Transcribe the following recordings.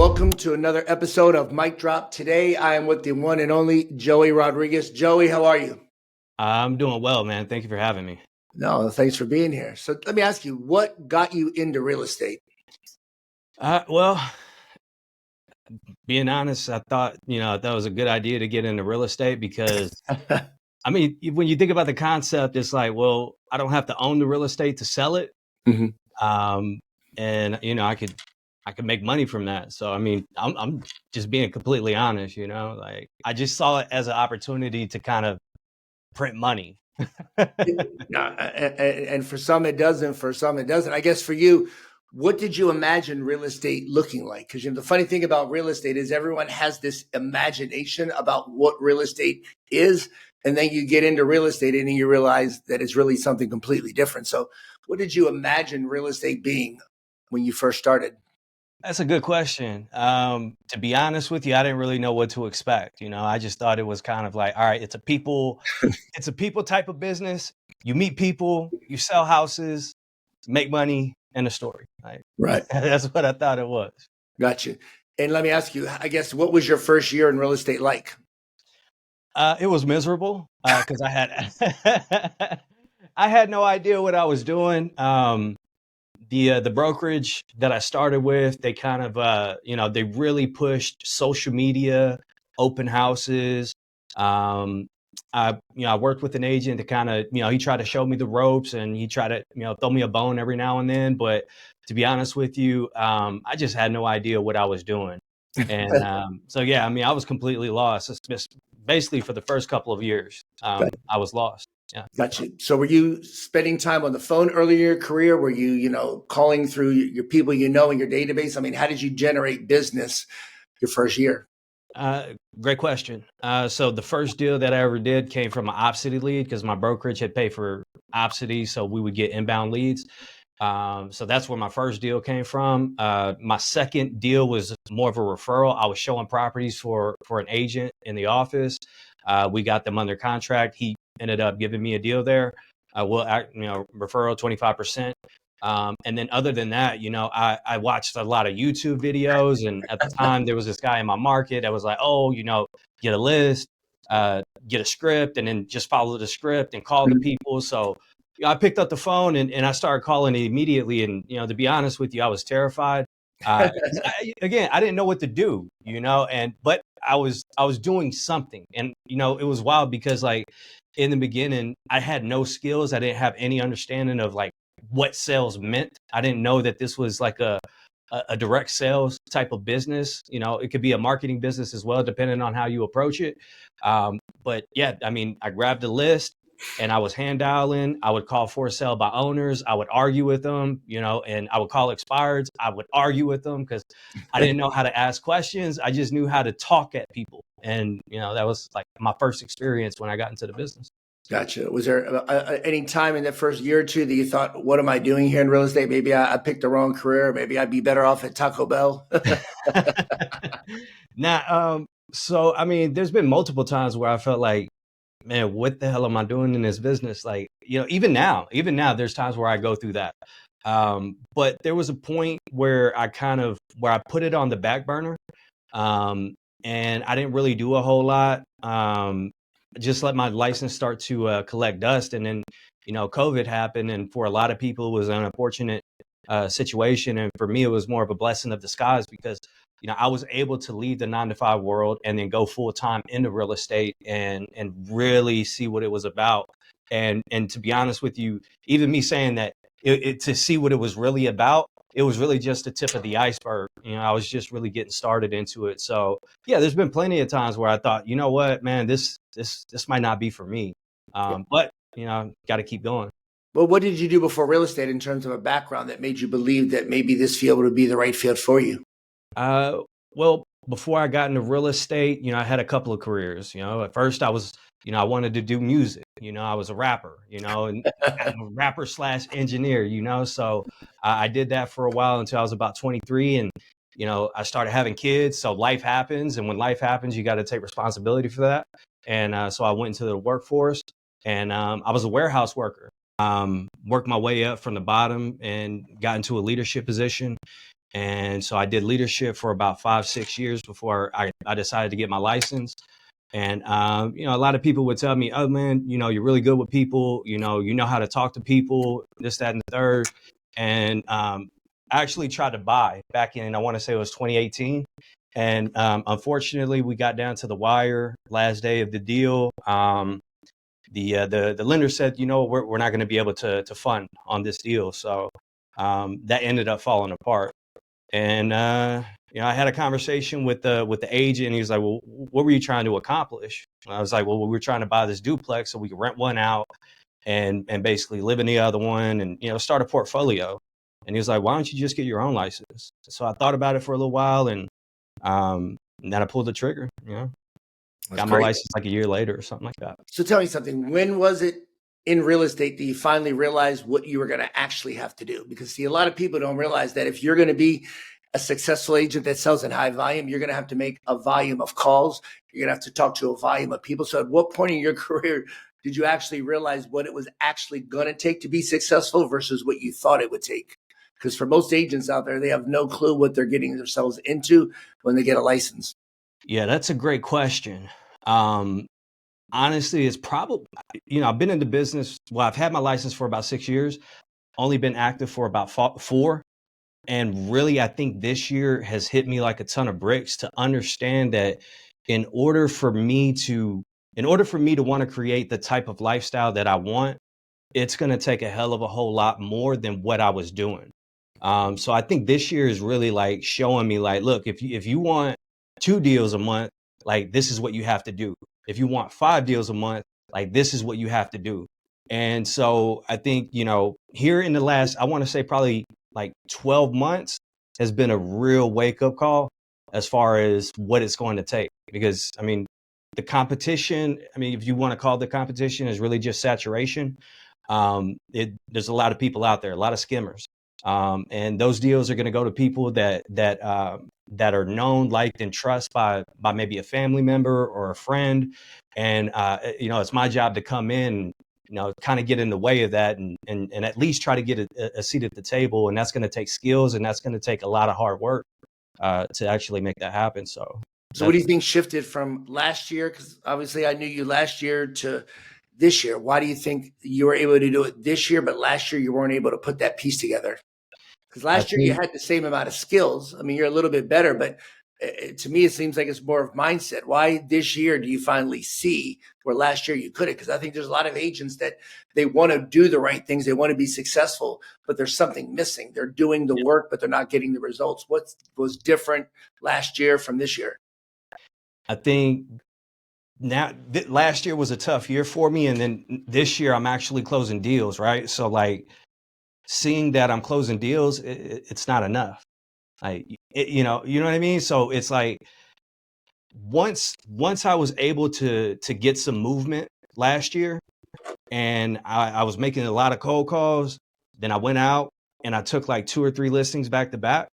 Welcome to another episode of Mike Drop. Today, I am with the one and only Joey Rodriguez. Joey, how are you? I'm doing well, man. Thank you for having me. No, thanks for being here. So let me ask you, what got you into real estate? Well, being honest, I thought, that was a good idea to get into real estate because, I mean, when you think about the concept, it's like, well, I don't have to own the real estate to sell it. Mhm. And, I could make money from that. So, I mean, I'm just being completely honest, like I just saw it as an opportunity to kind of print money. And for some it doesn't, for some it doesn't. I guess for you, what did you imagine real estate looking like? Because the funny thing about real estate is everyone has this imagination about what real estate is, and then you get into real estate and you realize that it's really something completely different. So what did you imagine real estate being when you first started? That's a good question. To be honest with you, I didn't really know what to expect. I just thought it was kind of like, all right, it's a people type of business. You meet people, you sell houses, make money, and a story. Like, Right. that's what I thought it was. Gotcha. And let me ask you, I guess, what was your first year in real estate like? It was miserable because I had I had no idea what I was doing. The brokerage that I started with, they kind of they really pushed social media, open houses. I worked with an agent to kind of, he tried to show me the ropes and he tried to, throw me a bone every now and then. But to be honest with you, I just had no idea what I was doing. And so, yeah, I mean, I was completely lost. It's just basically for the first couple of years, I was lost. Yeah. Gotcha. So were you spending time on the phone early in your career? Were you, calling through your people in your database? I mean, how did you generate business your first year? Great question. So the first deal that I ever did came from an Opcity lead because my brokerage had paid for Opcity, so we would get inbound leads. So that's where my first deal came from. My second deal was more of a referral. I was showing properties for an agent in the office. We got them under contract. He ended up giving me a deal there. Referral 25%. And then other than that, I watched a lot of YouTube videos. And at the time, there was this guy in my market that was like, oh, get a list, get a script, and then just follow the script and call the people. So I picked up the phone and I started calling immediately. And, to be honest with you, I was terrified. I didn't know what to do, but I was doing something. And, it was wild because like in the beginning, I had no skills. I didn't have any understanding of like what sales meant. I didn't know that this was like a direct sales type of business. It could be a marketing business as well, depending on how you approach it. But yeah, I mean, I grabbed a list and I was hand dialing. I would call for sale by owners. I would argue with them, and I would call expireds. I would argue with them because I didn't know how to ask questions. I just knew how to talk at people. And, that was like my first experience when I got into the business. Gotcha. Was there any time in the first year or two that you thought, what am I doing here in real estate? Maybe I picked the wrong career. Maybe I'd be better off at Taco Bell. So, I mean, there's been multiple times where I felt like, man, what the hell am I doing in this business? Like, even now, there's times where I go through that. But there was a point where I put it on the back burner. And I didn't really do a whole lot. Just let my license start to collect dust. And then, COVID happened. And for a lot of people, it was an unfortunate situation. And for me, it was more of a blessing of disguise because, I was able to leave the 9-to-5 world and then go full time into real estate and really see what it was about. And to be honest with you, even me saying that to see what it was really about, it was really just the tip of the iceberg. I was just really getting started into it. So yeah, there's been plenty of times where I thought, you know what, man, this might not be for me. But got to keep going. Well, what did you do before real estate in terms of a background that made you believe that maybe this field would be the right field for you? Well, before I got into real estate, I had a couple of careers. At first I was, I wanted to do music. I was a rapper, and I'm a rapper / engineer, so I did that for a while until I was about 23. And, I started having kids. So life happens. And when life happens, you got to take responsibility for that. And so I went into the workforce and I was a warehouse worker. Worked my way up from the bottom and got into a leadership position. And so I did leadership for about 5-6 years before I decided to get my license. And, a lot of people would tell me, oh man, you're really good with people, you know how to talk to people, this, that, and the third. And I actually tried to buy back in, I want to say it was 2018. And unfortunately, we got down to the wire last day of the deal. The lender said, we're not going to be able to fund on this deal. So that ended up falling apart. And I had a conversation with the agent, and he was like, well, what were you trying to accomplish? And I was like, well, we were trying to buy this duplex so we could rent one out and basically live in the other one and, start a portfolio. And he was like, why don't you just get your own license? So I thought about it for a little while, and then I pulled the trigger, got my license like a year later or something like that. So tell me something, when was it in real estate that you finally realized what you were going to actually have to do? Because see, a lot of people don't realize that if you're going to be a successful agent that sells in high volume, you're going to have to make a volume of calls. You're going to have to talk to a volume of people. So at what point in your career did you actually realize what it was actually going to take to be successful versus what you thought it would take? Because for most agents out there, they have no clue what they're getting themselves into when they get a license. Yeah, that's a great question. Honestly, it's probably, I've been in the business. Well, I've had my license for about 6 years, only been active for about 4. And really, I think this year has hit me like a ton of bricks to understand that in order for me to want to create the type of lifestyle that I want, it's going to take a hell of a whole lot more than what I was doing. So I think this year is really like showing me like, look, if you want 2 deals a month, like this is what you have to do. If you want 5 deals a month, like this is what you have to do. And so I think, here in the last, I want to say probably like 12 months has been a real wake up call as far as what it's going to take. Because the competition, if you want to call it the competition, is really just saturation. There's a lot of people out there, a lot of skimmers. And those deals are going to go to people that are known, liked, and trusted by maybe a family member or a friend. And it's my job to come in, kind of get in the way of that and at least try to get a seat at the table. And that's going to take skills, and that's going to take a lot of hard work to actually make that happen. So what do you think shifted from last year? Because obviously I knew you last year to this year. Why do you think you were able to do it this year, but last year you weren't able to put that piece together? Because last year you had the same amount of skills. You're a little bit better, but to me, it seems like it's more of mindset. Why this year do you finally see where last year you couldn't? Because I think there's a lot of agents that they want to do the right things. They want to be successful, but there's something missing. They're doing the work, but they're not getting the results. What was different last year from this year? I think last year was a tough year for me. And then this year I'm actually closing deals, right? So like seeing that I'm closing deals, it's not enough. Like, you know what I mean? So it's like, once I was able to get some movement last year, and I was making a lot of cold calls, then I went out and I took like 2 or 3 listings back to back.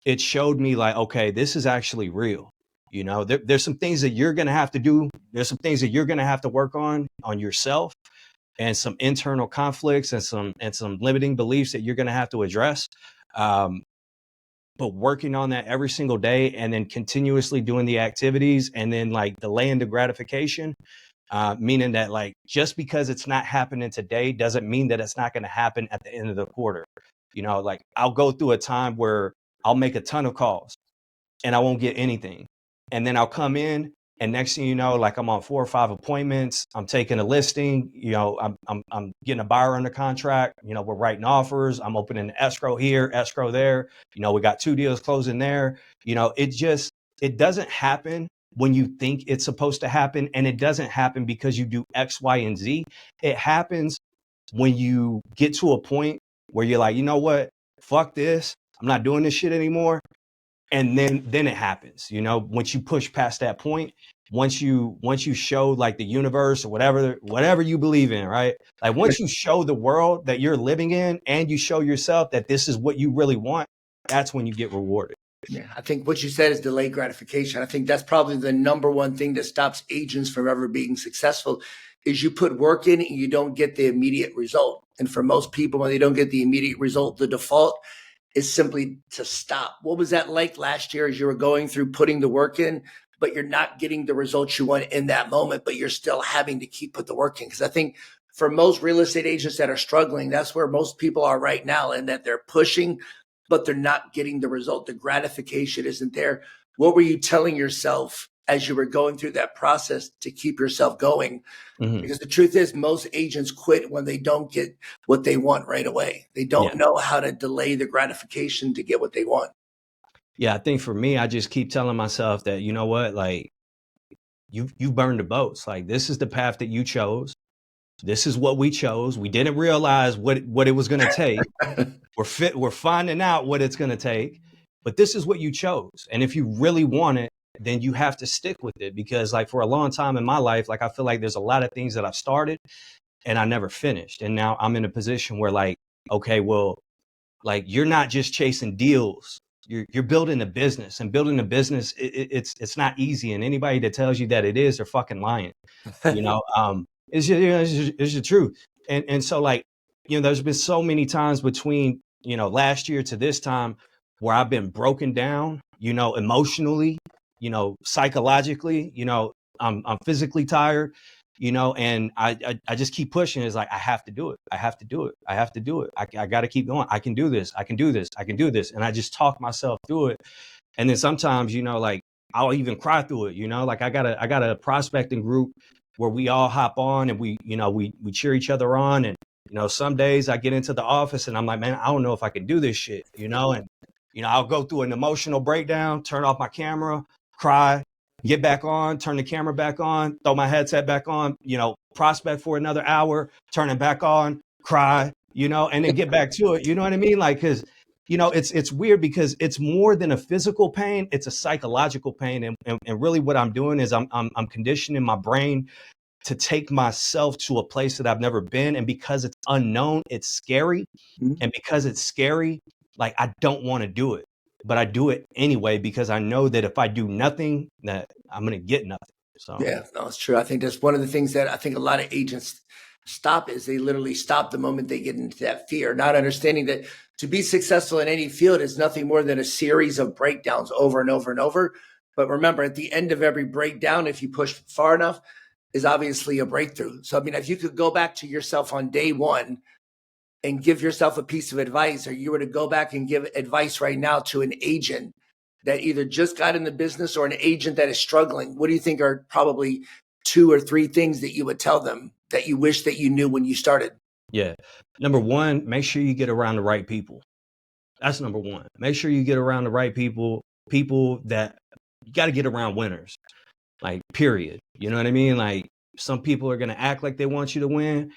It showed me like, okay, this is actually real. There's some things that you're going to have to do. There's some things that you're going to have to work on yourself, and some internal conflicts and some limiting beliefs that you're going to have to address. But working on that every single day, and then continuously doing the activities, and then like delaying the gratification, meaning that like, just because it's not happening today doesn't mean that it's not going to happen at the end of the quarter. Like I'll go through a time where I'll make a ton of calls and I won't get anything. And then I'll come in, and next thing you know, like I'm on 4 or 5 appointments. I'm taking a listing, I'm getting a buyer under contract. We're writing offers. I'm opening escrow here, escrow there. We got 2 deals closing there. It doesn't happen when you think it's supposed to happen. And it doesn't happen because you do X, Y, and Z. It happens when you get to a point where you're like, you know what, fuck this. I'm not doing this shit anymore. And then it happens, once you push past that point, once you show like the universe or whatever you believe in, right? Like once you show the world that you're living in, and you show yourself that this is what you really want, that's when you get rewarded. Yeah, I think what you said is delayed gratification. I think that's probably the number one thing that stops agents from ever being successful, is you put work in and you don't get the immediate result. And for most people, when they don't get the immediate result, the default is simply to stop. What was that like last year as you were going through putting the work in, but you're not getting the results you want in that moment, but you're still having to keep put the work in? Because I think for most real estate agents that are struggling, that's where most people are right now, and that they're pushing, but they're not getting the result. The gratification isn't there. What were you telling yourself as you were going through that process to keep yourself going? Mhm. Because the truth is, most agents quit when they don't get what they want right away. They don't Yeah. know how to delay the gratification to get what they want. Yeah, I think for me, I just keep telling myself that, you know what, like you burned the boats. Like this is the path that you chose. This is what we chose. We didn't realize what it was going to take. We're finding out what it's going to take, but this is what you chose. And if you really want it, then you have to stick with it, because like for a long time in my life, like I feel like there's a lot of things that I've started and I never finished. And now I'm in a position where like, okay, well, like you're not just chasing deals. You're building a business, and building a business, it's not easy. And anybody that tells you that it is, they're fucking lying. You know, it's just, it's the truth. And so like, there's been so many times between, last year to this time where I've been broken down, emotionally, psychologically, I'm physically tired, and I just keep pushing. It's like, I have to do it. I have to do it. I have to do it. I got to keep going. I can do this. I can do this. I can do this. And I just talk myself through it. And then sometimes, like I'll even cry through it, like I got a prospecting group where we all hop on and we cheer each other on. And, some days I get into the office and I'm like, man, I don't know if I can do this shit, and, I'll go through an emotional breakdown, turn off my camera, cry, get back on, turn the camera back on, throw my headset back on, prospect for another hour, turn it back on, cry, and then get back to it. You know what I mean? Like, cause it's weird because it's more than a physical pain. It's a psychological pain. And really what I'm doing is I'm conditioning my brain to take myself to a place that I've never been. And because it's unknown, it's scary. And because it's scary, like I don't want to do it, but I do it anyway, because I know that if I do nothing, that I'm going to get nothing. So Yeah, no, it's true. I think that's one of the things that I think a lot of agents stop, is they literally stop the moment they get into that fear, not understanding that to be successful in any field is nothing more than a series of breakdowns over and over and over. But remember, at the end of every breakdown, if you push far enough, is obviously a breakthrough. So, I mean, if you could go back to yourself on day one and give yourself a piece of advice, or you were to go back and give advice right now to an agent that either just got in the business or an agent that is struggling, what do you think are probably 2 or 3 things that you would tell them that you wish that you knew when you started? yeah, number one, make sure you get around the right people. That's number one. Make sure you get around the right people, people that you got to get around winners, like period. You know what I mean? Like some people are going to act like they want you to win.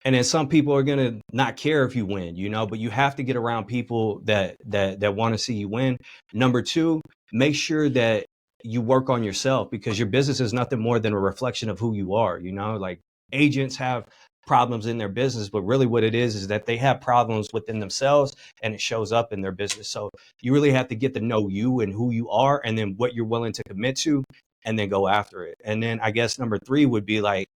And then some people are going to not care if you win, but you have to get around people that want to see you win. Number two, make sure that you work on yourself, because your business is nothing more than a reflection of who you are. Like agents have problems in their business, but really what it is that they have problems within themselves, and it shows up in their business. So you really have to get to know you and who you are, and then what you're willing to commit to, and then go after it. And then I guess number three would be like,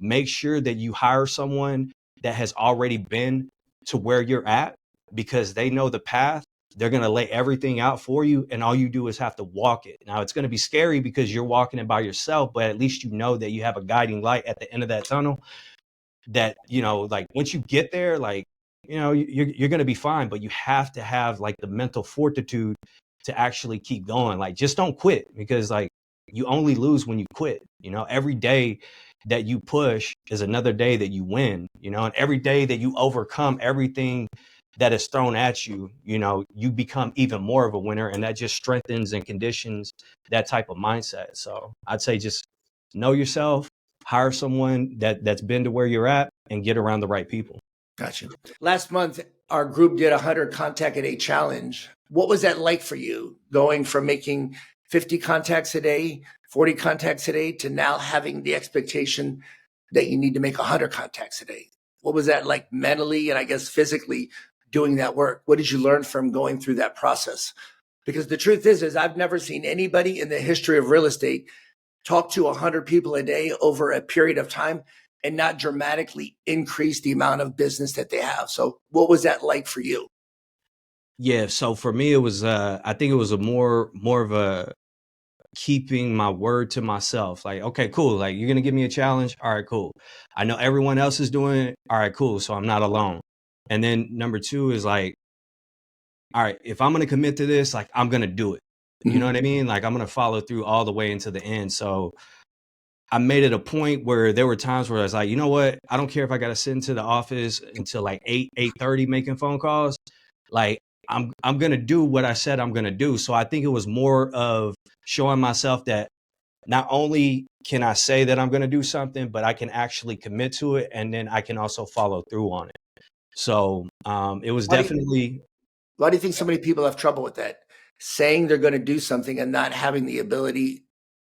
make sure that you hire someone that has already been to where you're at, because they know the path. They're going to lay everything out for you, and all you do is have to walk it. Now, it's going to be scary because you're walking it by yourself, but at least you know that you have a guiding light at the end of that tunnel, that, like once you get there, like, you're going to be fine, but you have to have like the mental fortitude to actually keep going. Like, just don't quit, because like you only lose when you quit. Every day that you push is another day that you win, and every day that you overcome everything that is thrown at you, you become even more of a winner, and that just strengthens and conditions that type of mindset. So I'd say just know yourself, hire someone that's been to where you're at, and get around the right people. Gotcha. Last month, our group did a 100 contact a day challenge. What was that like for you, going from making 50 contacts a day, 40 contacts a day, to now having the expectation that you need to make 100 contacts a day? What was that like mentally and I guess physically doing that work? What did you learn from going through that process? Because the truth is I've never seen anybody in the history of real estate talk to 100 people a day over a period of time and not dramatically increase the amount of business that they have. So what was that like for you? Yeah. So for me, it was, I think it was a more of a keeping my word to myself. Like, okay, cool. Like, you're going to give me a challenge. All right, cool. I know everyone else is doing it. All right, cool. So I'm not alone. And then number two is like, all right, if I'm going to commit to this, like, I'm going to do it. You know what I mean? Like, I'm going to follow through all the way into the end. So I made it a point where there were times where I was like, you know what? I don't care if I got to sit into the office until like 8:30 making phone calls. Like, I'm going to do what I said I'm going to do. So I think it was more of showing myself that not only can I say that I'm going to do something, but I can actually commit to it. And then I can also follow through on it. So it was Why do you, definitely, why do you think so many people have trouble with that? Saying they're going to do something and not having the ability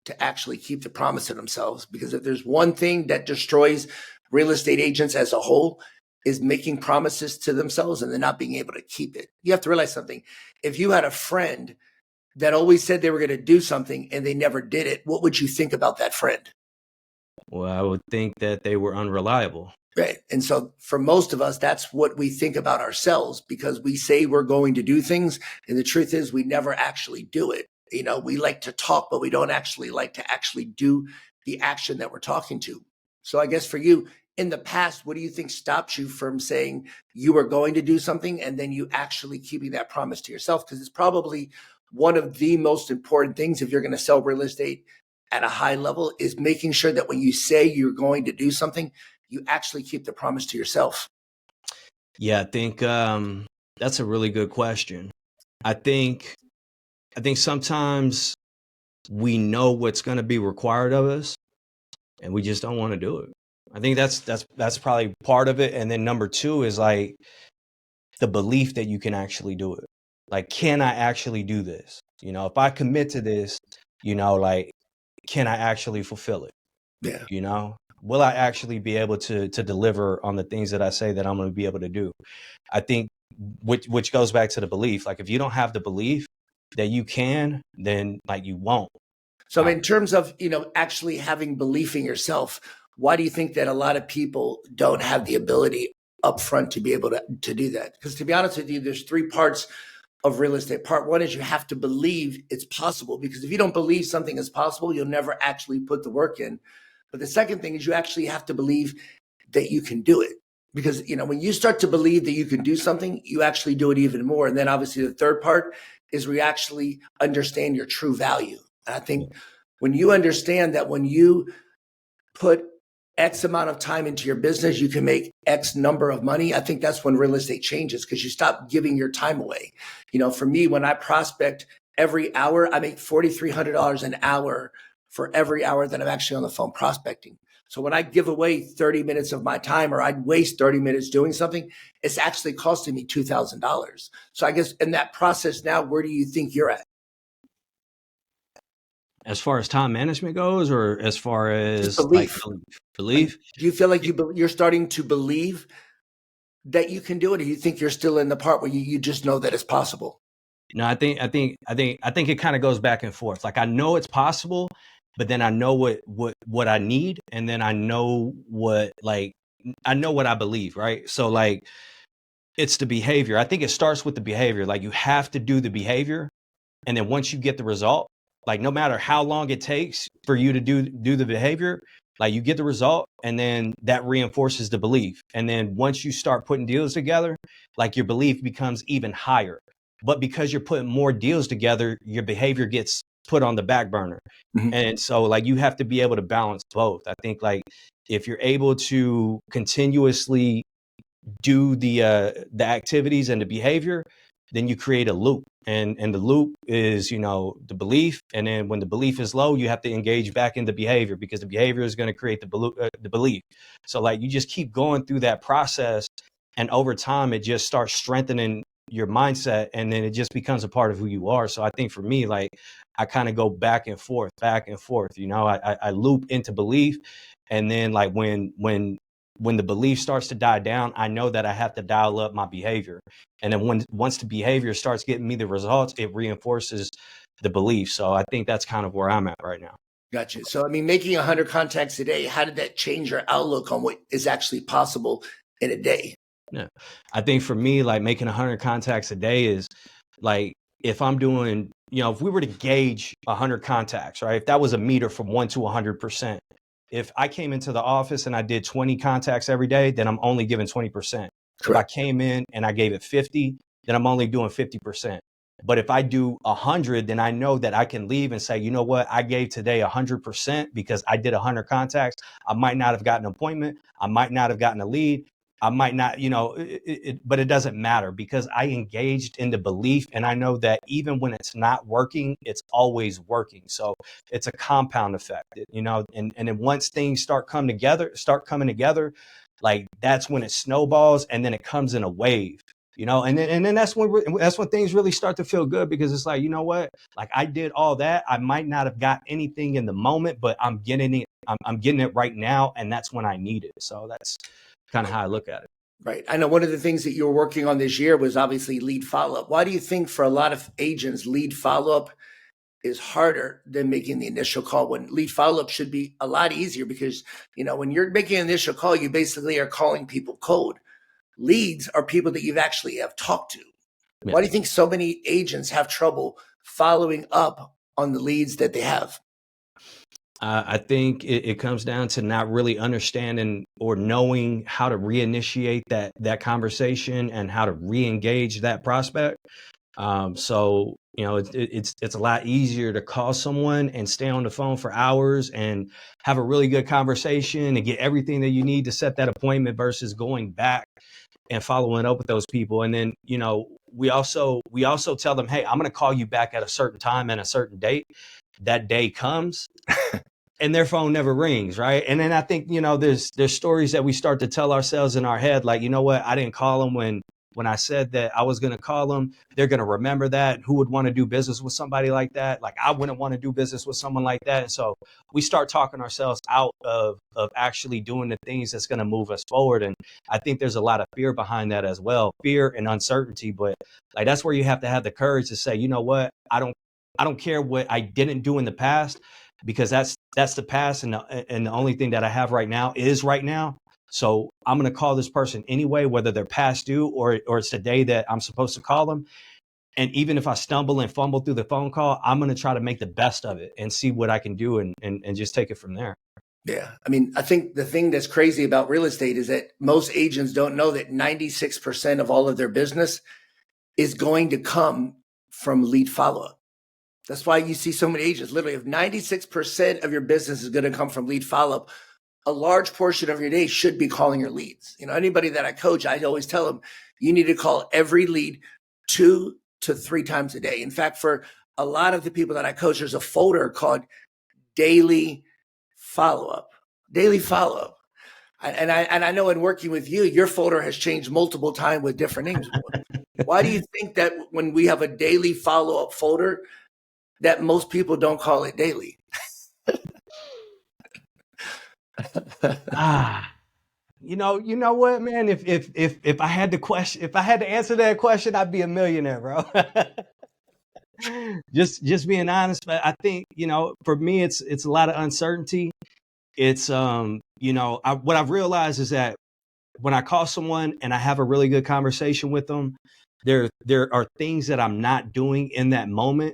to actually keep the promise to themselves. Because if there's one thing that destroys real estate agents as a whole, is making promises to themselves and then not being able to keep it. You have to realize something. If you had a friend that always said they were going to do something and they never did it, what would you think about that friend? well, I would think that they were unreliable. Right. And so for most of us, that's what we think about ourselves because we say we're going to do things. And the truth is we never actually do it. You know, we like to talk, but we don't actually like to actually do the action that we're talking to. So I guess for you in the past, what do you think stopped you from saying you were going to do something and then you actually keeping that promise to yourself? Because it's probably one of the most important things if you're going to sell real estate at a high level is making sure that when you say you're going to do something, you actually keep the promise to yourself. Yeah, I think that's a really good question. I think sometimes we know what's going to be required of us, and we just don't want to do it. I think that's probably part of it. And then number two is like the belief that you can actually do it. Like, can I actually do this? You know, if I commit to this, you know, like, can I actually fulfill it? Yeah. You know, will I actually be able to deliver on the things that I say that I'm going to be able to do? I think which goes back to the belief. Like, if you don't have the belief that you can, then like you won't. So in terms of, you know, actually having belief in yourself, why do you think that a lot of people don't have the ability upfront to be able to do that? Because to be honest with you, there's three parts of real estate. Part one is you have to believe it's possible because if you don't believe something is possible, you'll never actually put the work in. But the second thing is you actually have to believe that you can do it. Because, you know, when you start to believe that you can do something, you actually do it even more. And then obviously the third part is we actually understand your true value. And I think when you understand that when you put X amount of time into your business, you can make X number of money. I think that's when real estate changes because you stop giving your time away. You know, for me, when I prospect every hour, I make $4,300 an hour for every hour that I'm actually on the phone prospecting. So when I give away 30 minutes of my time or I'd waste 30 minutes doing something, it's actually costing me $2,000. So I guess in that process now, where do you think you're at? As far as time management goes, or as far Just as like belief. Like, belief, do you feel like you're starting to believe that you can do it, or you think you're still in the part where you just know that it's possible? no, I think it kind of goes back and forth. Like, I know it's possible, but then I know what I need, and then I know what, like, I know what I believe, right? So like, it's the behavior. I think it starts with the behavior. Like, you have to do the behavior, and then once you get the result, like, no matter how long it takes for you to do the behavior, like, you get the result, and then that reinforces the belief. And then once you start putting deals together, like, your belief becomes even higher. But because you're putting more deals together, your behavior gets put on the back burner. Mhm. And so like, you have to be able to balance both. I think like, if you're able to continuously do the activities and the behavior, then you create a loop. And the loop is, you know, the belief. And then when the belief is low, you have to engage back in the behavior because the behavior is going to create the belief. So like, you just keep going through that process, and over time it just starts strengthening your mindset, and then it just becomes a part of who you are. So I think for me, like, I kind of go back and forth, you know. I loop into belief, and then like, when the belief starts to die down, I know that I have to dial up my behavior. And then once the behavior starts getting me the results, it reinforces the belief. So I think that's kind of where I'm at right now. Gotcha. So, I mean, making 100 contacts a day, how did that change your outlook on what is actually possible in a day? Yeah. I think for me, like making 100 contacts a day is like, if I'm doing, if we were to gauge 100 contacts, right? If that was a meter from 1 to 100%, if I came into the office and I did 20 contacts every day, then I'm only giving 20%. If I Correct. came in and I gave it 50, then I'm only doing 50%. But if I do 100, then I know that I can leave and say, you know what, I gave today 100% because I did 100 contacts. I might not have gotten an appointment. I might not have gotten a lead. I might not, but it doesn't matter because I engaged in the belief, and I know that even when it's not working, it's always working. So it's a compound effect, and then once things start coming together, like that's when it snowballs, and then it comes in a wave, and then that's when things really start to feel good, because it's like, you know what, like I did all that. I might not have got anything in the moment, but I'm getting it. I'm getting it right now, and that's when I need it. So that's kind of how I look at it. Right. I know one of the things that you were working on this year was obviously lead follow-up. Why do you think for a lot of agents, lead follow-up is harder than making the initial call, when lead follow-up should be a lot easier? Because, when you're making an initial call, you basically are calling people cold. Leads are people that you've actually have talked to. Yeah. Why do you think so many agents have trouble following up on the leads that they have? I think it comes down to not really understanding or knowing how to reinitiate that conversation and how to re-engage that prospect. So it's a lot easier to call someone and stay on the phone for hours and have a really good conversation and get everything that you need to set that appointment versus going back and following up with those people. And then, we also tell them, hey, I'm going to call you back at a certain time and a certain date. That day comes and their phone never rings, right? And then I think, there's stories that we start to tell ourselves in our head, like, you know what, I didn't call them when I said that I was going to call them. They're going to remember that. Who would want to do business with somebody like that? Like, I wouldn't want to do business with someone like that. And so we start talking ourselves out of actually doing the things that's going to move us forward. And I think there's a lot of fear behind that as well, fear and uncertainty. But like, that's where you have to have the courage to say, you know what, I don't care what I didn't do in the past, because that's the past, and the only thing that I have right now is right now. So I'm going to call this person anyway, whether they're past due or it's the day that I'm supposed to call them. And even if I stumble and fumble through the phone call, I'm going to try to make the best of it and see what I can do and just take it from there. Yeah. I mean, I think the thing that's crazy about real estate is that most agents don't know that 96% of all of their business is going to come from lead follow-up. That's why you see so many agents, literally, if 96% of your business is going to come from lead follow-up, a large portion of your day should be calling your leads. Anybody that I coach, I always tell them, you need to call every lead 2 to 3 times a day. In fact, for a lot of the people that I coach, there's a folder called daily follow-up. Daily follow-up. And I know in working with you, your folder has changed multiple times with different names. Why do you think that when we have a daily follow-up folder, that most people don't call it daily? You know what, man? If I had to answer that question, I'd be a millionaire, bro. just being honest, but I think, for me, it's a lot of uncertainty. It's what I've realized is that when I call someone and I have a really good conversation with them, there are things that I'm not doing in that moment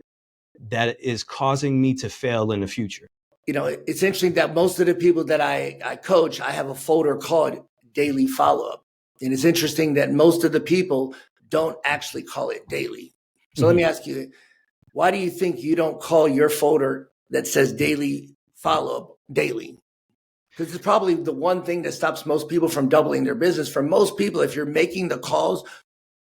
that is causing me to fail in the future. It's interesting that most of the people that I coach, I have a folder called daily follow-up. And it's interesting that most of the people don't actually call it daily. So let me ask you, why do you think you don't call your folder that says daily follow-up daily? Because it's probably the one thing that stops most people from doubling their business. For most people, if you're making the calls,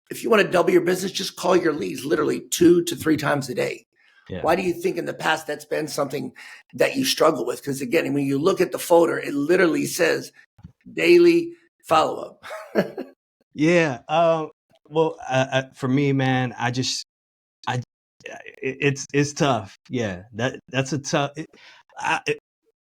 if you want to double your business, just call your leads literally 2 to 3 times a day. Yeah. Why do you think in the past that's been something that you struggle with? Because again, when you look at the folder, it literally says daily follow-up. Yeah. Well, for me, man, it's tough. Yeah, that's a tough.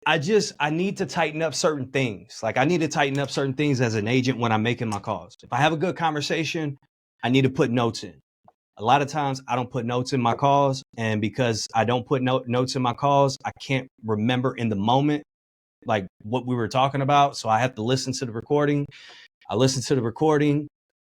I need to tighten up certain things. Like, I need to tighten up certain things as an agent when I'm making my calls. If I have a good conversation, I need to put notes in. A lot of times I don't put notes in my calls, and because I don't put notes in my calls, I can't remember in the moment, like, what we were talking about. So I have to listen to the recording. I listen to the recording.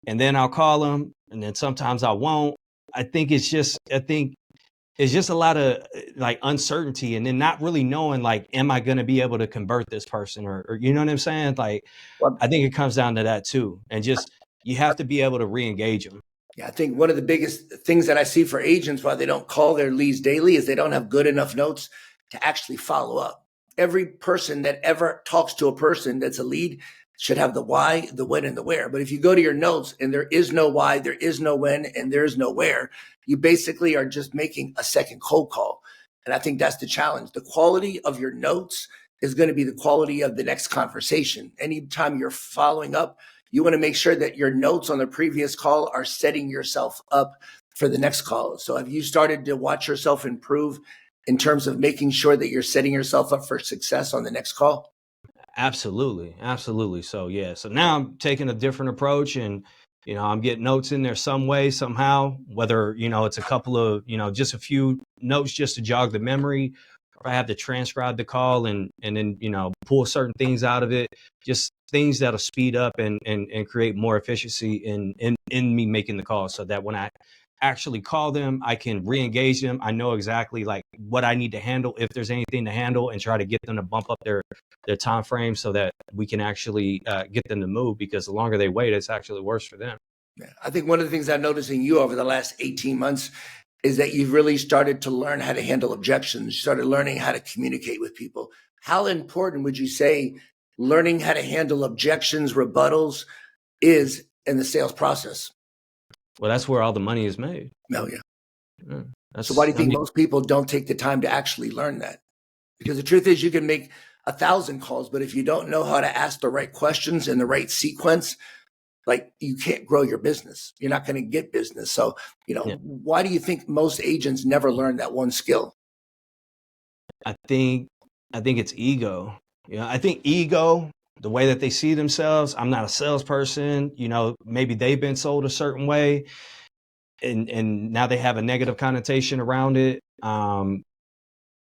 and then I'll call them, and then sometimes I won't. I think it's just a lot of like uncertainty, and then not really knowing like, am I going to be able to convert this person, or you know what I'm saying? Like, Well, I think it comes down to that too, and just you have to be able to re-engage them. yeah, I think one of the biggest things that I see for agents why they don't call their leads daily is they don't have good enough notes to actually follow up. Every person that ever talks to a person that's a lead should have the why, the when, and the where. But if you go to your notes and there is no why, there is no when, and there is no where, you basically are just making a second cold call. And I think that's the challenge. The quality of your notes is going to be the quality of the next conversation. Anytime you're following up, you want to make sure that your notes on the previous call are setting yourself up for the next call. So have you started to watch yourself improve in terms of making sure that you're setting yourself up for success on the next call? Absolutely. Absolutely. So yeah. So now I'm taking a different approach, and, I'm getting notes in there some way, somehow, whether, it's a couple of, just a few notes just to jog the memory, or I have to transcribe the call and then, pull certain things out of it, just things that'll speed up and create more efficiency in me making the call, so that when I actually call them, I can re-engage them. I know exactly like what I need to handle, if there's anything to handle, and try to get them to bump up their time frame so that we can actually get them to move, because the longer they wait, it's actually worse for them. Yeah. I think one of the things I'm noticing you over the last 18 months is that you've really started to learn how to handle objections. You started learning how to communicate with people. How important would you say learning how to handle objections, rebuttals is in the sales process? Well, that's where all the money is made. No, yeah. Yeah, So why do you think most people don't take the time to actually learn that? Because the truth is you can make 1,000 calls, but if you don't know how to ask the right questions in the right sequence, like you can't grow your business. You're not going to get business. So, yeah. why do you think most agents never learn that one skill? I think it's ego. I think ego, the way that they see themselves. I'm not a salesperson. Maybe they've been sold a certain way, and now they have a negative connotation around it.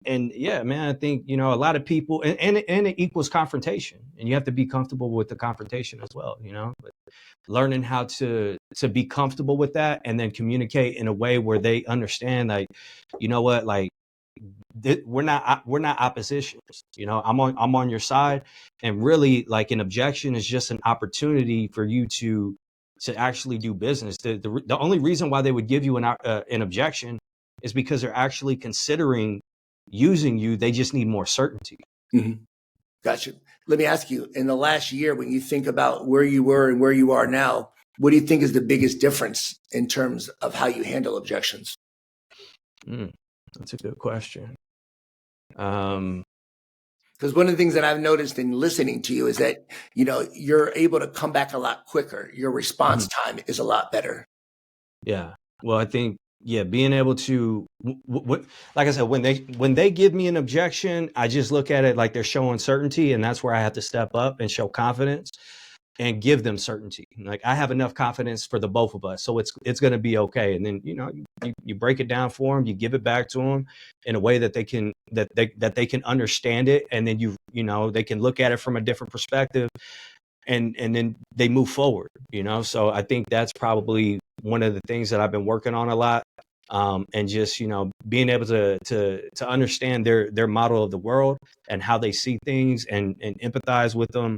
And yeah, man, I think, a lot of people, and it equals confrontation, and you have to be comfortable with the confrontation as well, but learning how to be comfortable with that, and then communicate in a way where they understand, like, you know what, like, we're not oppositions. I'm on your side, and really, like, an objection is just an opportunity for you to actually do business. The only reason why they would give you an objection is because they're actually considering using you. They just need more certainty. Mm-hmm. Gotcha. Let me ask you, in the last year, when you think about where you were and where you are now, what do you think is the biggest difference in terms of how you handle objections? That's a good question. Because one of the things that I've noticed in listening to you is that, you're able to come back a lot quicker. Your response time is a lot better. Yeah. Well, I think, being able to, like I said, when they give me an objection, I just look at it like they're showing certainty, and that's where I have to step up and show confidence and give them certainty. Like, I have enough confidence for the both of us, so it's going to be okay. And then, you break it down for them, you give it back to them in a way that they can can understand it, and then they can look at it from a different perspective, and then they move forward. So I think that's probably one of the things that I've been working on a lot. And just, being able to understand their model of the world and how they see things, and empathize with them,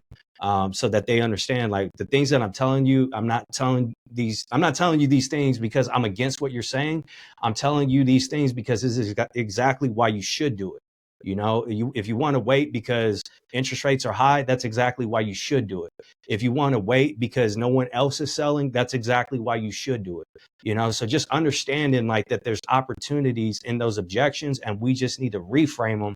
so that they understand, like, the things that I'm telling you, I'm not telling you these things because I'm against what you're saying. I'm telling you these things because this is exactly why you should do it. If you want to wait because interest rates are high, that's exactly why you should do it. If you want to wait because no one else is selling, that's exactly why you should do it. So just understanding, like, that there's opportunities in those objections, and we just need to reframe them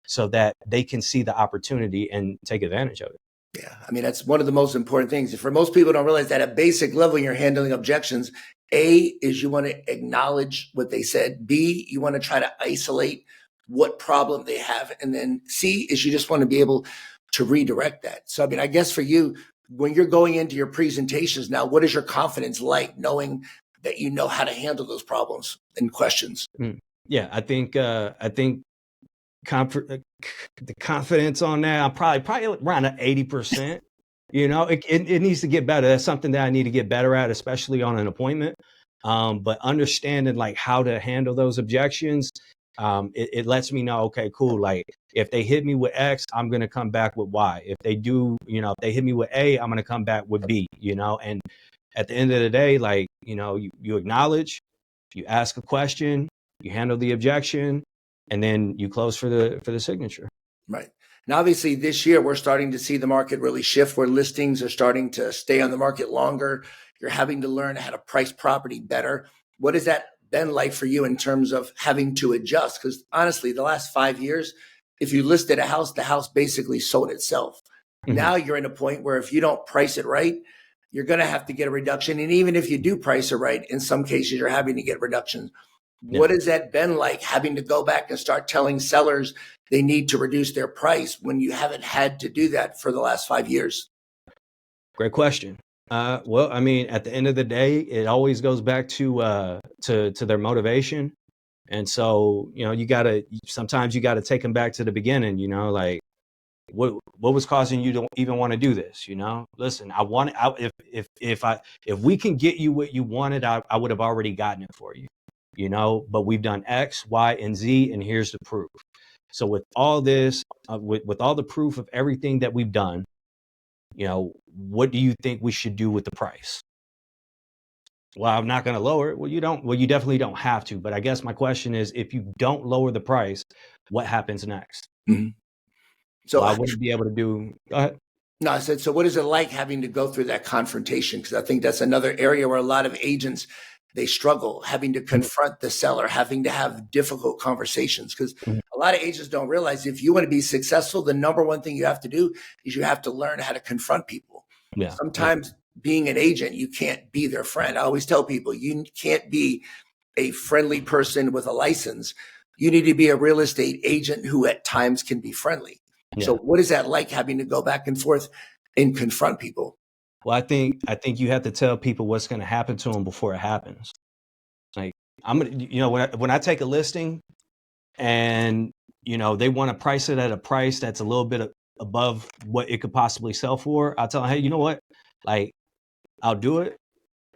so that they can see the opportunity and take advantage of it. Yeah. I mean, that's one of the most important things. For most people don't realize that at basic level, you're handling objections. A is you want to acknowledge what they said. B, you want to try to isolate what problem they have. And then C is you just want to be able to redirect that. So, I mean, I guess for you, when you're going into your presentations now, what is your confidence like knowing that you know how to handle those problems and questions? Yeah, I think the confidence on that, I'm probably around 80%. It needs to get better. That's something that I need to get better at, especially on an appointment. But understanding like how to handle those objections, it lets me know, okay, cool. Like if they hit me with X, I'm going to come back with Y. If they do, if they hit me with A, I'm going to come back with B, and at the end of the day, like, you acknowledge, you ask a question, you handle the objection, and then you close for the signature. Right. And obviously this year we're starting to see the market really shift where listings are starting to stay on the market longer. You're having to learn how to price property better. What has that been like for you in terms of having to adjust? Because honestly, the last 5 years, if you listed a house, the house basically sold itself. Mhm. Now you're in a point where if you don't price it right, you're going to have to get a reduction. And even if you do price it right, in some cases, you're having to get reductions. Yeah. What has that been like, having to go back and start telling sellers they need to reduce their price when you haven't had to do that for the last 5 years? Great question. Well, I mean, at the end of the day, it always goes back to their motivation. And so, sometimes you gotta take them back to the beginning, like what was causing you to even want to do this? Listen, if we can get you what you wanted, I would have already gotten it for you, but we've done X, Y, and Z, and here's the proof. So with all this, with all the proof of everything that we've done, what do you think we should do with the price? Well, I'm not going to lower it. Well, you definitely don't have to. But I guess my question is, if you don't lower the price, what happens next? Mm-hmm. So I wouldn't be able to do. Go ahead. No, I said, so what is it like having to go through that confrontation? Because I think that's another area where a lot of agents, they struggle, having to confront the seller, having to have difficult conversations. Because a lot of agents don't realize if you want to be successful, the number one thing you have to do is you have to learn how to confront people. Yeah. Sometimes being an agent, you can't be their friend. I always tell people, you can't be a friendly person with a license. You need to be a real estate agent who at times can be friendly. Yeah. So what is that like, having to go back and forth and confront people? Well, I think you have to tell people what's going to happen to them before it happens. Like I'm gonna, when I take a listing and they want to price it at a price that's a little bit above what it could possibly sell for, I'll tell them, hey, you know what? Like, I'll do it,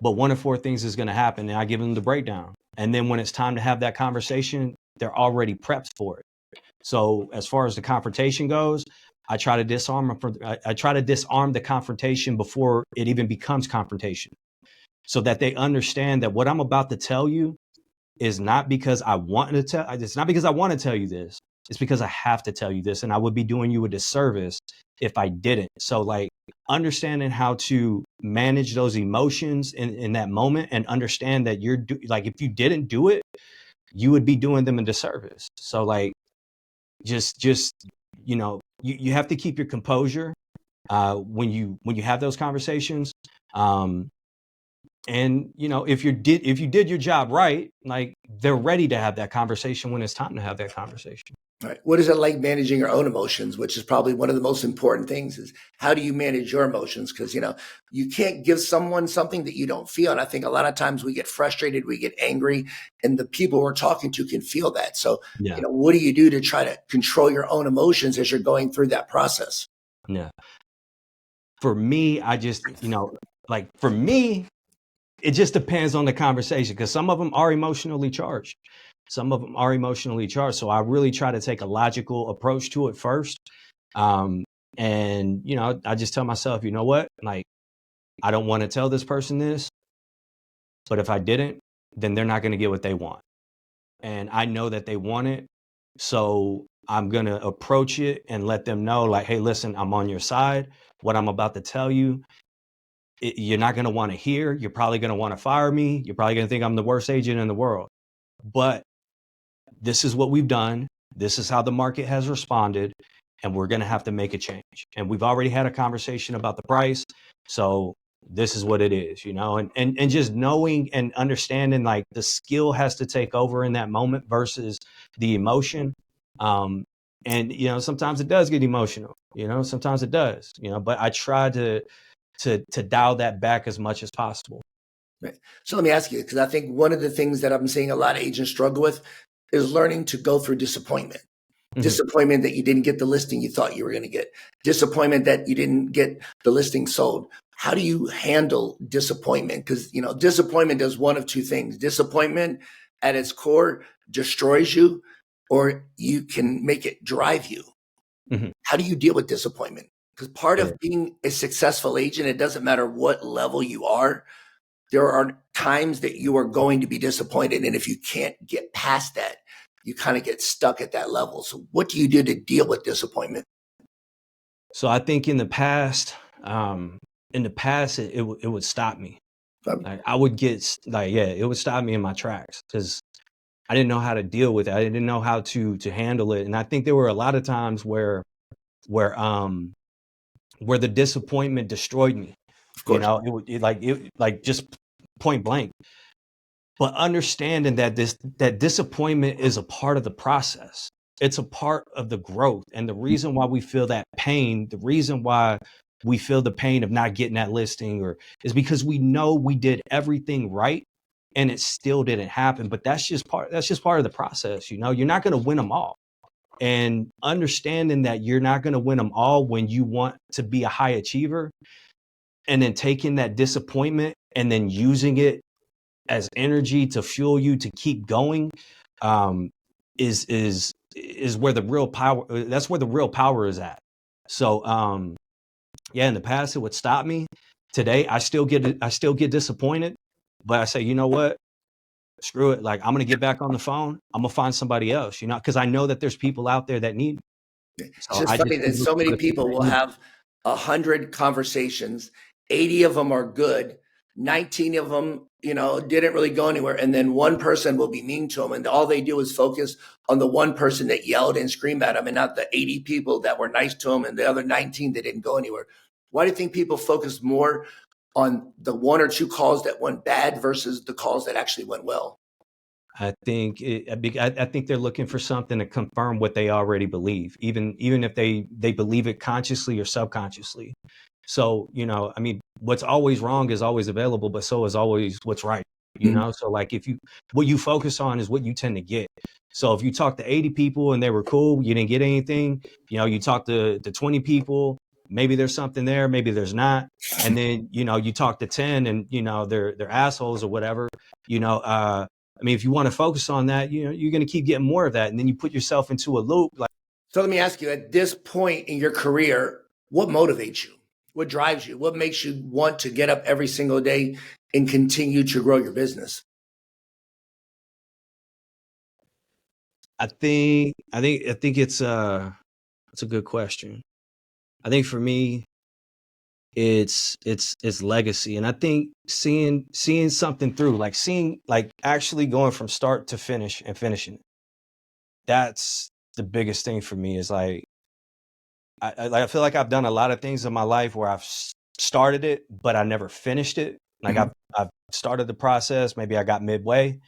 but one of four things is going to happen, and I give them the breakdown. And then when it's time to have that conversation, they're already prepped for it. So as far as the confrontation goes, I try to disarm the confrontation before it even becomes confrontation, so that they understand that what I'm about to tell you is not because I want to tell. It's not because I want to tell you this. It's because I have to tell you this, and I would be doing you a disservice if I didn't. So like understanding how to manage those emotions in that moment, and understand that if you didn't do it, you would be doing them a disservice. So like, just you have to keep your composure when you have those conversations. And if you did your job right, like they're ready to have that conversation when it's time to have that conversation. Right. What is it like managing your own emotions, which is probably one of the most important things? Is how do you manage your emotions? Because you can't give someone something that you don't feel. And I think a lot of times we get frustrated, we get angry, and the people we're talking to can feel that. So Yeah. What do you do to try to control your own emotions as you're going through that process? Yeah. For me, I just for me, it just depends on the conversation, because some of them are emotionally charged. So I really try to take a logical approach to it first. And, I just tell myself, you know what, like, I don't want to tell this person this, but if I didn't, then they're not going to get what they want. And I know that they want it. So I'm going to approach it and let them know, like, hey, listen, I'm on your side. What I'm about to tell you, you're not going to want to hear. You're probably going to want to fire me. You're probably going to think I'm the worst agent in the world. But this is what we've done. This is how the market has responded, and we're going to have to make a change. And we've already had a conversation about the price. So this is what it is, and just knowing and understanding, like, the skill has to take over in that moment versus the emotion. And, sometimes it does get emotional, sometimes it does, but I try to dial that back as much as possible. Right. So let me ask you, because I think one of the things that I'm seeing a lot of agents struggle with is learning to go through disappointment. disappointment that you didn't get the listing you thought you were going to get, disappointment that you didn't get the listing sold. How do you handle disappointment? Because, you know, disappointment does one of two things. Disappointment at its core destroys you, or you can make it drive you. How do you deal with disappointment? Because part of being a successful agent, it doesn't matter what level you are, there are times that you are going to be disappointed. And if you can't get past that, you kind of get stuck at that level. So what do you do to deal with disappointment? So I think in the past, it would stop me. Like I would get it would stop me in my tracks because I didn't know how to deal with it. I didn't know how to handle it. And I think there were a lot of times where the disappointment destroyed me. Of course. You know, it just point blank. But understanding that that disappointment is a part of the process. It's a part of the growth. And the reason why we feel that pain, the reason why we feel the pain of not getting that listing is because we know we did everything right and it still didn't happen. But that's just part of the process. You know, you're not going to win them all. And understanding that you're not going to win them all when you want to be a high achiever, and then taking that disappointment and then using it as energy to fuel you to keep going, is where the real power. That's where the real power is at. So, in the past it would stop me. Today, I still get disappointed, but I say, you know what? Screw it. Like, I'm going to get back on the phone. I'm going to find somebody else, you know, because I know that there's people out there that need me. It's just funny that so many people will have 100 conversations. 80 of them are good. 19 of them, you know, didn't really go anywhere. And then one person will be mean to them. And all they do is focus on the one person that yelled and screamed at them, and not the 80 people that were nice to them and the other 19 that didn't go anywhere. Why do you think people focus more on the one or two calls that went bad versus the calls that actually went well? I think I think they're looking for something to confirm what they already believe, even if they believe it consciously or subconsciously. So, you know, I mean, what's always wrong is always available, but so is always what's right. You know, so like what you focus on is what you tend to get. So if you talk to 80 people and they were cool, you didn't get anything. You know, you talk to 20 people, maybe there's something there, maybe there's not. And then, you know, you talk to 10 and, you know, they're assholes or whatever, you know. I mean, if you want to focus on that, you know, you're going to keep getting more of that. And then you put yourself into a loop. So let me ask you, at this point in your career, what motivates you? What drives you? What makes you want to get up every single day and continue to grow your business? I think it's a good question. I think for me, it's legacy. And I think seeing something through, like actually going from start to finish and finishing it. That's the biggest thing for me. Is like, I feel like I've done a lot of things in my life where I've started it, but I never finished it. Like I've started the process, maybe I got midway,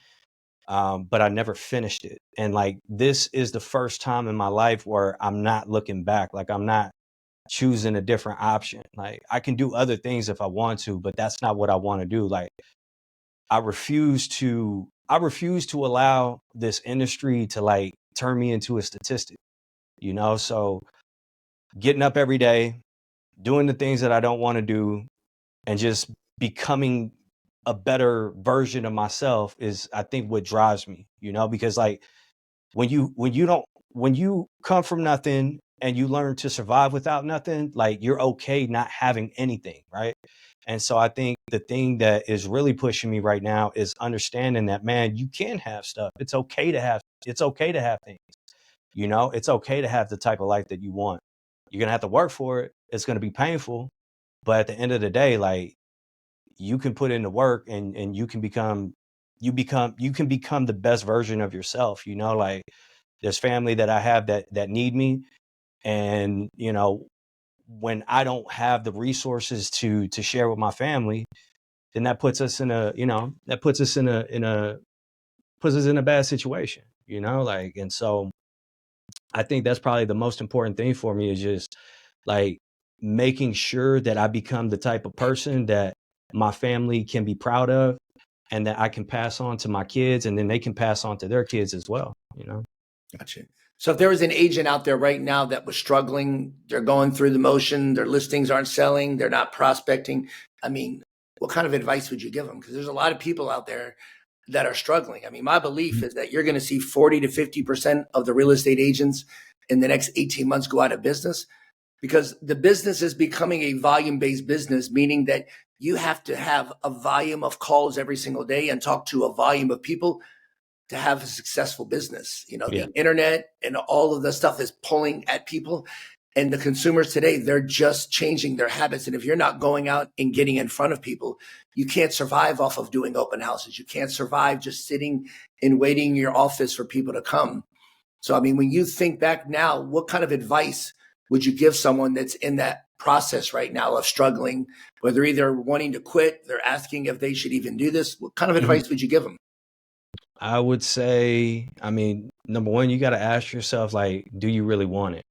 but I never finished it. And like, this is the first time in my life where I'm not looking back. Like, I'm not choosing a different option. Like, I can do other things if I want to, but that's not what I want to do. Like, I refuse to allow this industry to like turn me into a statistic, you know? So getting up every day, doing the things that I don't want to do, and just becoming a better version of myself is, I think, what drives me, you know, because like when you come from nothing and you learn to survive without nothing, like, you're okay not having anything, right? And so I think the thing that is really pushing me right now is understanding that, man, you can have stuff. It's okay to have things. You know, it's okay to have the type of life that you want. You're going to have to work for it. It's going to be painful, but at the end of the day, like, you can put in the work and you can become the best version of yourself. You know, like, there's family that I have that need me. And, you know, when I don't have the resources to share with my family, then that puts us in a bad situation, you know, like. And so I think that's probably the most important thing for me, is just like making sure that I become the type of person that my family can be proud of, and that I can pass on to my kids, and then they can pass on to their kids as well, you know? Gotcha. So if there was an agent out there right now that was struggling, they're going through the motion, their listings aren't selling, they're not prospecting. I mean, what kind of advice would you give them? Because there's a lot of people out there that are struggling. I mean, my belief is that you're going to see 40 to 50% of the real estate agents in the next 18 months go out of business, because the business is becoming a volume-based business, meaning that you have to have a volume of calls every single day and talk to a volume of people to have a successful business. You know, Yeah. the internet and all of the stuff is pulling at people. And the consumers today, they're just changing their habits. And if you're not going out and getting in front of people, you can't survive off of doing open houses. You can't survive just sitting and waiting in your office for people to come. So, I mean, when you think back now, what kind of advice would you give someone that's in that process right now of struggling, where they're either wanting to quit, they're asking if they should even do this? What kind of advice would you give them? I would say, I mean, number one, you got to ask yourself, like, do you really want it?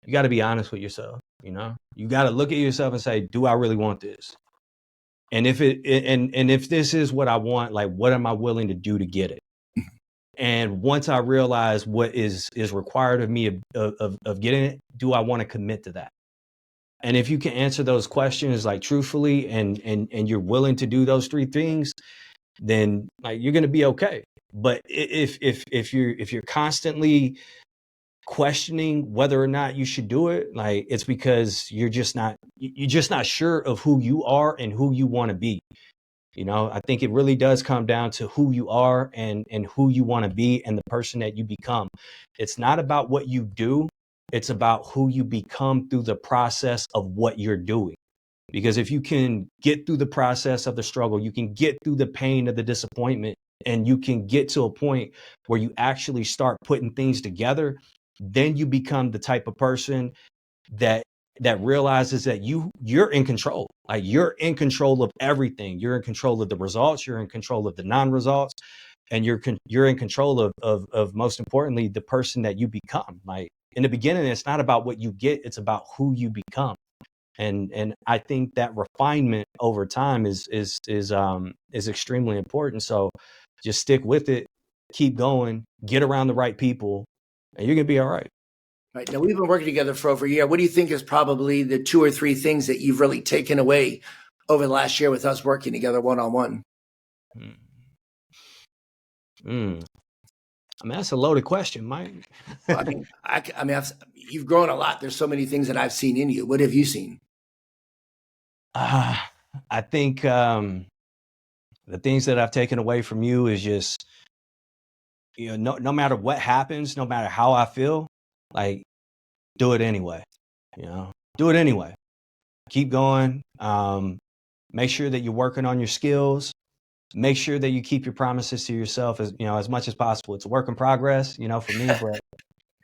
You got to be honest with yourself. You know, you got to look at yourself and say, do I really want this? And if if this is what I want, like, what am I willing to do to get it? And once I realize what is required of me of getting it, do I want to commit to that? And if you can answer those questions like truthfully and you're willing to do those three things, then like you're gonna be okay. But if you're constantly questioning whether or not you should do it, like it's because you're just not sure of who you are and who you want to be. You know, I think it really does come down to who you are and who you want to be and the person that you become. It's not about what you do, it's about who you become through the process of what you're doing. Because if you can get through the process of the struggle, you can get through the pain of the disappointment, and you can get to a point where you actually start putting things together, then you become the type of person that realizes that you're in control. Like you're in control of everything. You're in control of the results, you're in control of the non-results, and you're in control of most importantly the person that you become. Like in the beginning, it's not about what you get, it's about who you become. And I think that refinement over time is extremely important. So just stick with it, keep going, get around the right people, and you're gonna be all right. Right. Now, we've been working together for over a year. What do you think is probably the 2 or 3 things that you've really taken away over the last year with us working together one-on-one? I mean, that's a loaded question, Mike. Well, I mean, you've grown a lot. There's so many things that I've seen in you. What have you seen? I think the things that I've taken away from you is just, you know, no matter what happens, no matter how I feel, like do it anyway. You know, do it anyway. Keep going. Make sure that you're working on your skills. Make sure that you keep your promises to yourself as much as possible. It's a work in progress, you know, for me,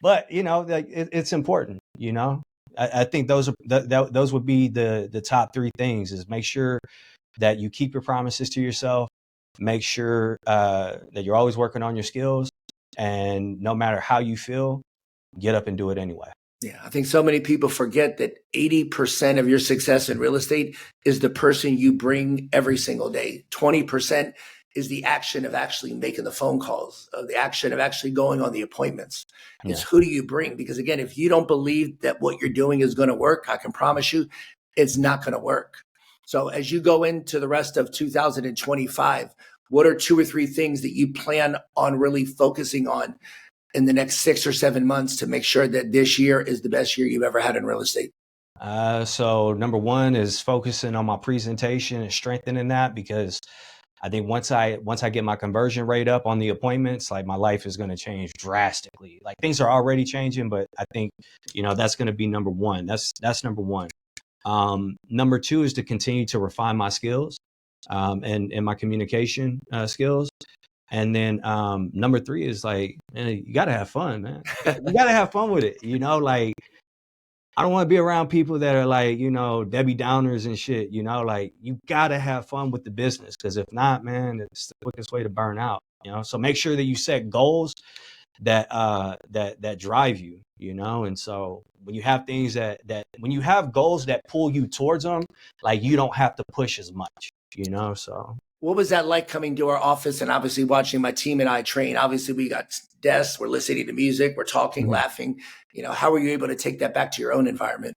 but you know, like it's important. You know, I think those would be the top 3 things: is make sure that you keep your promises to yourself, make sure that you're always working on your skills, and no matter how you feel, get up and do it anyway. Yeah, I think so many people forget that 80% of your success in real estate is the person you bring every single day. 20% is the action of actually making the phone calls, of the action of actually going on the appointments. It's Yeah. who do you bring? Because again, if you don't believe that what you're doing is going to work, I can promise you it's not going to work. So as you go into the rest of 2025, what are 2 or 3 things that you plan on really focusing on in the next 6 or 7 months to make sure that this year is the best year you've ever had in real estate? So number 1 is focusing on my presentation and strengthening that, because I think once I get my conversion rate up on the appointments, like my life is going to change drastically. Like things are already changing, but I think, you know, that's going to be number 1. That's number 1. Number 2 is to continue to refine my skills, and my communication skills. And then number 3 is like, man, you got to have fun, man. You got to have fun with it. You know, like I don't want to be around people that are like, you know, Debbie Downers and shit. You know, like you got to have fun with the business, because if not, man, it's the quickest way to burn out. You know, so make sure that you set goals that drive you. You know, and so when you have things when you have goals that pull you towards them, like you don't have to push as much. You know, so What was that like coming to our office and obviously watching my team and I train? Obviously, we got desks, we're listening to music, we're talking, laughing. How were you able to take that back to your own environment?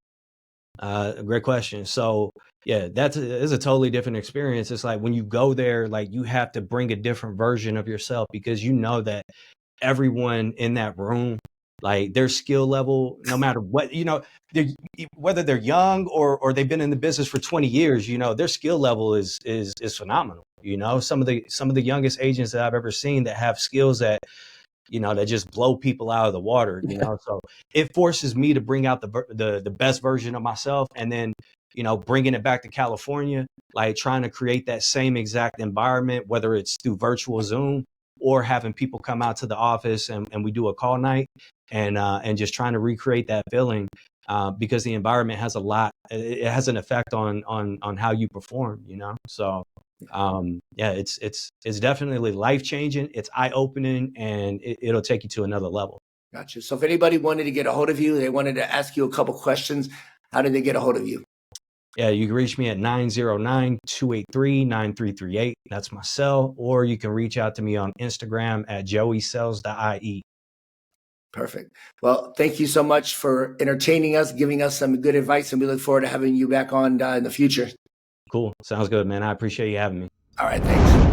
Great question. So yeah, is a totally different experience. It's like when you go there, like you have to bring a different version of yourself because you know that everyone in that room, like their skill level, no matter what, whether they're young or they've been in the business for 20 years, their skill level is phenomenal. Some of the youngest agents that I've ever seen that have skills that that just blow people out of the water, so it forces me to bring out the best version of myself. And then, bringing it back to California, like trying to create that same exact environment, whether it's through virtual Zoom or having people come out to the office and we do a call night and just trying to recreate that feeling, because the environment has it has an effect on how you perform, so yeah, it's definitely life-changing. It's eye-opening, and it'll take you to another level. Gotcha. So if anybody wanted to get a hold of you, they wanted to ask you a couple questions, how did they get a hold of you? Yeah, you can reach me at 909-283-9338. That's my cell. Or you can reach out to me on Instagram at joeysales.ie. Perfect. Well, thank you so much for entertaining us, giving us some good advice, and we look forward to having you back on in the future. Cool. Sounds good, man. I appreciate you having me. All right. Thanks.